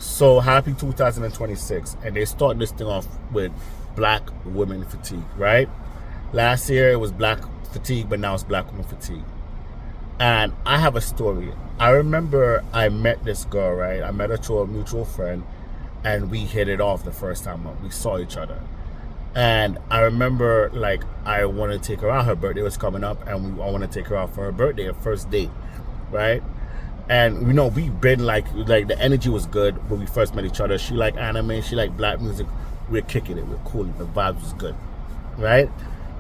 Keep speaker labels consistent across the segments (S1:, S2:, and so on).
S1: So happy 2026, and they start this thing off with Black Women Fatigue, right? Last year it was Black Fatigue, but now it's Black Women Fatigue. And I have a story. I remember I met this girl, right? I met her through a mutual friend, and we hit it off the first time we saw each other. And I remember, like, I wanted to take her out. Her birthday was coming up, and I want to take her out for her birthday, her first date, right? And we've been like the energy was good when we first met each other. She liked anime, she liked black music. We're kicking it, we're cool, the vibes was good, right?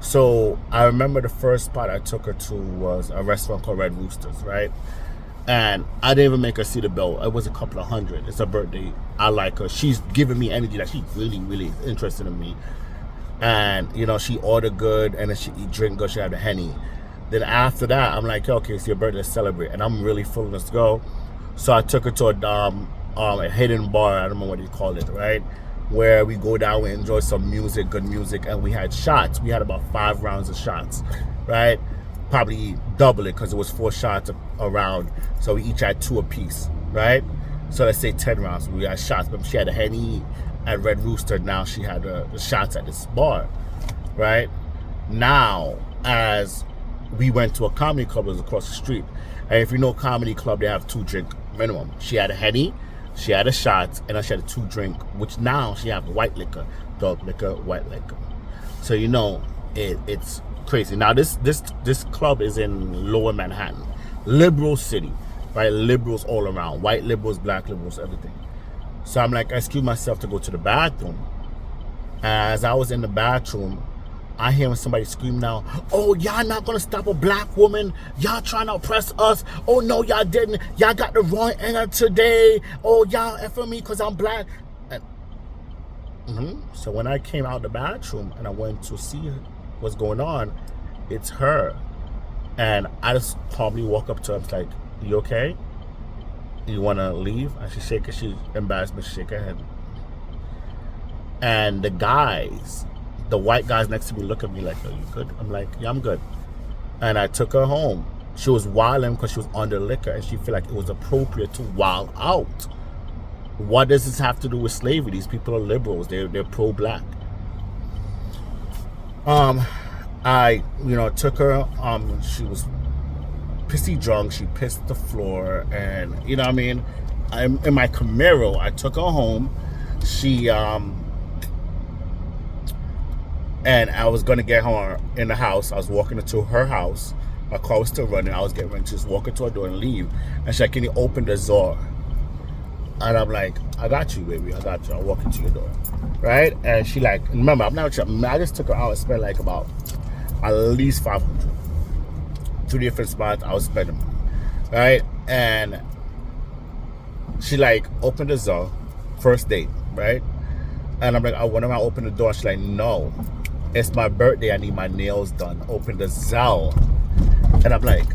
S1: So I remember the first spot I took her to was a restaurant called Red Roosters, right? And I didn't even make her see the bill. It was a couple of hundred. It's her birthday. I like her. She's giving me energy that she's really, really interested in me. And she ordered good, and then she eat drink good. She had a Henny. Then after that, I'm like, okay, it's your birthday, let's celebrate. And I'm really feeling this girl. So I took her to a hidden bar, I don't know what you call it, right? Where we go down, we enjoy some music, good music, and we had shots. We had about 5 rounds of shots, right? Probably double it because it was 4 shots a round. So we each had 2 apiece, right? So let's say 10 rounds. We had shots, but she had a Henny at Red Rooster. Now she had the shots at this bar, right? Now, as we went to a comedy club that was across the street. And if you know comedy club, they have 2 drink minimum. She had a Henny, she had a shot, and then she had a 2 drink, which now she have white liquor, dark liquor, white liquor. So it's crazy. Now this club is in Lower Manhattan, liberal city, right? Liberals all around, white liberals, black liberals, everything. So I'm like, I excuse myself to go to the bathroom. As I was in the bathroom, I hear somebody scream now, oh, y'all not gonna stop a black woman? Y'all trying to oppress us? Oh, no, y'all didn't. Y'all got the wrong end today. Oh, y'all effing me because I'm black. And, So when I came out the bathroom and I went to see what's going on, it's her. And I just calmly walk up to her. I was like, you okay? You want to leave? And she's embarrassed, but she shake her head. And the white guys next to me look at me like, are you good? I'm like, yeah, I'm good. And I took her home. She was wilding because she was under liquor, and she felt like it was appropriate to wild out. What does this have to do with slavery? These people are liberals. They're pro-black. I took her. She was pissy drunk. She pissed the floor, and I'm in my Camaro. I took her home. She and I was gonna get her in the house. I was walking into her house. My car was still running. I was getting ready to just walk into her door and leave. And she's like, can you open the door? And I'm like, I got you, baby. I got you. I'll walk into your door. Right? And she like, remember, I just took her out and spent like about at least 500. 2 different spots I was spending. Right? And she like opened the door. First date, right? And I'm like, when am I open the door? She's like, no. It's my birthday. I need my nails done. Open the Zelle. And I'm like,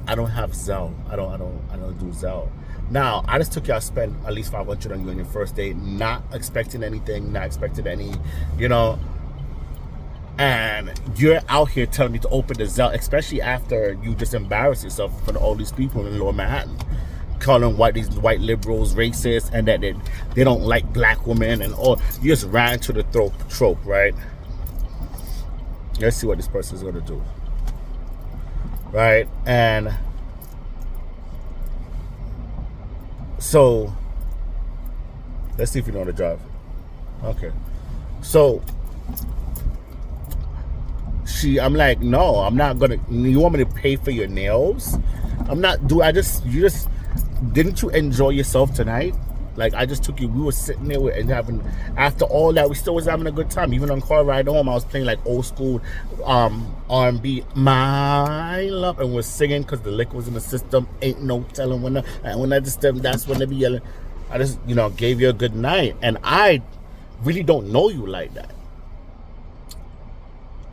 S1: I don't have Zelle. I don't do Zelle. Now, I just took you out to spend at least 500 on you on your first date, not expecting anything, not expecting any, and you're out here telling me to open the Zelle, especially after you just embarrass yourself in front of all these people in Lower Manhattan, calling these white liberals racist, and that they don't like black women, and all. You just ran to the trope, right? Let's see what this person's gonna do, right? And so let's see if you know how to drive. Okay, so I'm like, no, I'm not gonna. You want me to pay for your nails? I'm not. Didn't you enjoy yourself tonight? Like, I just took you. We were sitting there and having. After all that, we still was having a good time. Even on car ride home, I was playing like old school R&B, my love, and was singing because the liquor was in the system. Ain't no telling when. And when I just that's when they be yelling. I just gave you a good night, and I really don't know you like that.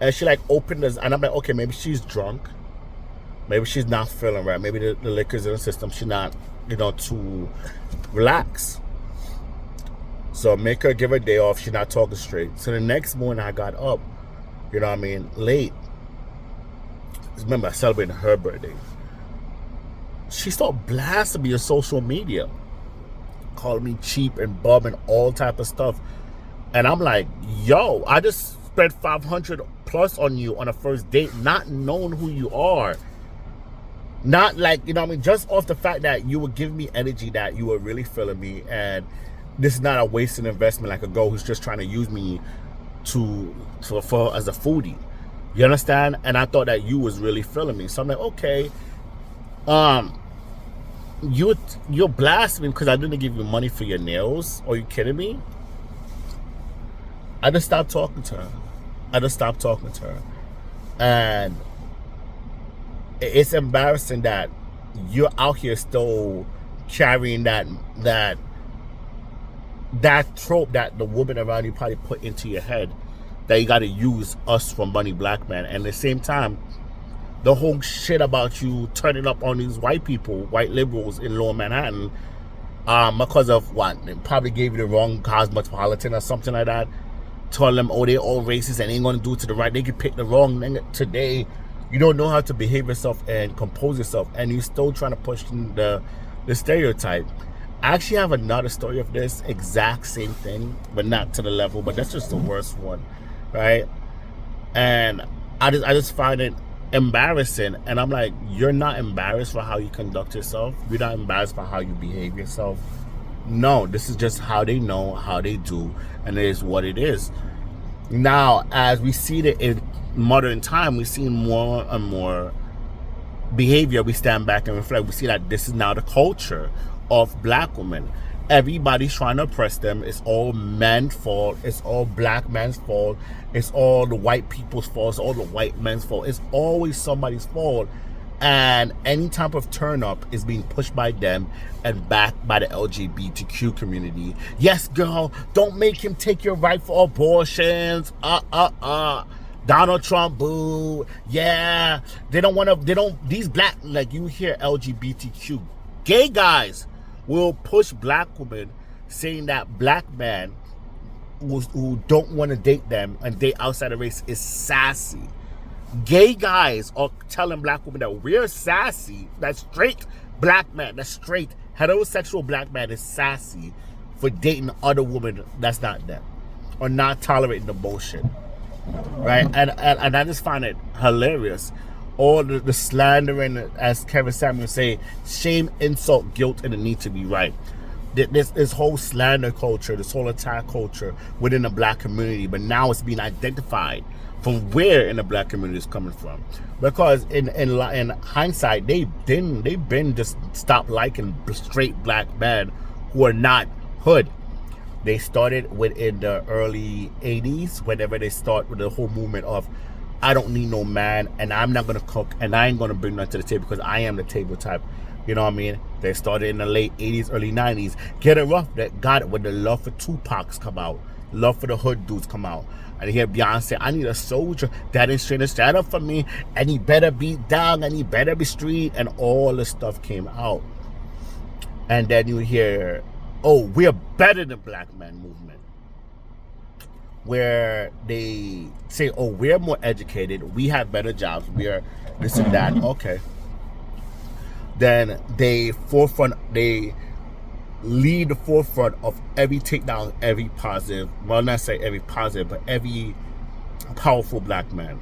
S1: And she like opened this, and I'm like, okay, maybe she's drunk. Maybe she's not feeling right. Maybe the liquor's in the system. She's not, to relax. So make her give her day off. She's not talking straight. So the next morning I got up, late. Remember, I celebrated her birthday. She started blasting me on social media. calling me cheap and bum and all type of stuff. And I'm like, yo, I just spent 500 plus on you on a first date, not knowing who you are. Not like, you know what I mean, just off the fact that you were giving me energy, that you were really feeling me, and this is not a wasted investment like a girl who's just trying to use me for as a foodie. You understand? And I thought that you was really feeling me. So I'm like, okay, you're blasting me because I didn't give you money for your nails. Are you kidding me? I just stopped talking to her. And it's embarrassing that you're out here still carrying that trope that the woman around you probably put into your head, that you got to use us for money, black man. And at the same time, the whole shit about you turning up on these white people, white liberals in Lower Manhattan, because of what? They probably gave you the wrong cosmopolitan or something like that. Told them, oh, they're all racist and ain't gonna do it to the right. They can pick the wrong thing. Today, you don't know how to behave yourself and compose yourself, and you're still trying to push the stereotype. I actually have another story of this exact same thing, but not to the level, but that's just the worst one, right? And I just find it embarrassing, and I'm like, you're not embarrassed for how you conduct yourself. You're not embarrassed for how you behave yourself. No, this is just how they know, how they do, and it is what it is. Now, as we see it in modern time, we see more and more behavior. We stand back and reflect. We see that this is now the culture of black women. Everybody's trying to oppress them. It's all men's fault. It's all black men's fault. It's all the white people's fault. It's all the white men's fault. It's always somebody's fault. And any type of turn up is being pushed by them and backed by the LGBTQ community. Yes, girl, don't make him take your right for abortions. Donald Trump, boo. Yeah, these black, like you hear LGBTQ, gay guys will push black women saying that black men who don't want to date them and date outside the race is sassy. Gay guys are telling black women that we're sassy, that straight black man, that straight heterosexual black man is sassy for dating other women that's not them, or not tolerating the bullshit, right? And I just find it hilarious. All the slandering, as Kevin Samuels say, shame, insult, guilt, and the need to be right. This whole slander culture, this whole attack culture within the black community, but now it's being identified from where in the black community is coming from. Because in hindsight, they've been just stopped liking straight black men who are not hood. They started within the early 80s, whenever they start with the whole movement of, I don't need no man, and I'm not gonna cook, and I ain't gonna bring nothing to the table because I am the table type. You know what I mean? They started in the late 80s, early 90s. Getting rough, that got it when the love for Tupac's come out. Love for the hood dudes come out. And you hear Beyonce, I need a soldier that is trying to stand up for me, and he better be down, and he better be street, and all this stuff came out. And then you hear, oh, we're better than black man movement, where they say, oh, we're more educated, we have better jobs, we are this and that. Okay. Then they lead the forefront of every takedown, every positive, well, not say every positive, but every powerful black man.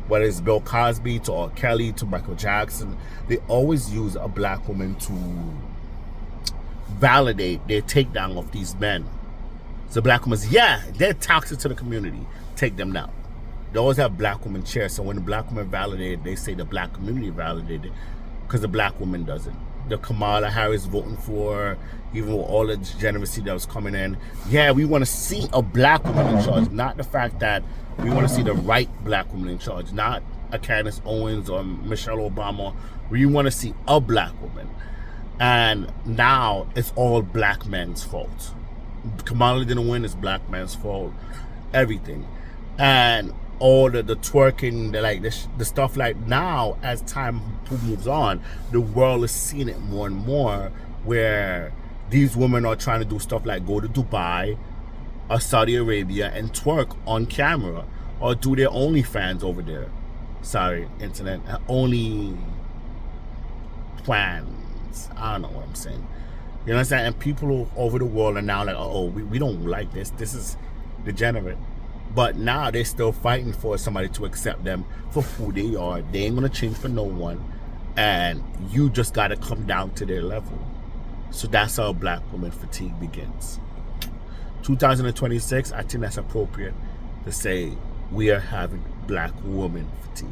S1: Whether it's Bill Cosby to R. Kelly to Michael Jackson, they always use a black woman to validate their takedown of these men. So black women say, yeah, they're toxic to the community, take them down. They always have black women cheer. So when the black woman validated, they say the black community validated, because the black woman doesn't. The Kamala Harris voting for, even with all the degeneracy that was coming in. Yeah, we want to see a black woman in charge, not the fact that we want to see the right black woman in charge, not a Candace Owens or Michelle Obama. We want to see a black woman. And now it's all black men's fault. Kamala didn't win, it's black man's fault. Everything. And all the twerking, the stuff like now, as time moves on, the world is seeing it more and more, where these women are trying to do stuff like go to Dubai or Saudi Arabia and twerk on camera, or do their OnlyFans over there. Sorry, internet. Only plans. I don't know what I'm saying. You know what I'm saying? And people over the world are now like, oh, we don't like this. This is degenerate. But now they're still fighting for somebody to accept them for who they are. They ain't gonna change for no one. And you just gotta come down to their level. So that's how black woman fatigue begins. 2026, I think that's appropriate to say we are having black woman fatigue.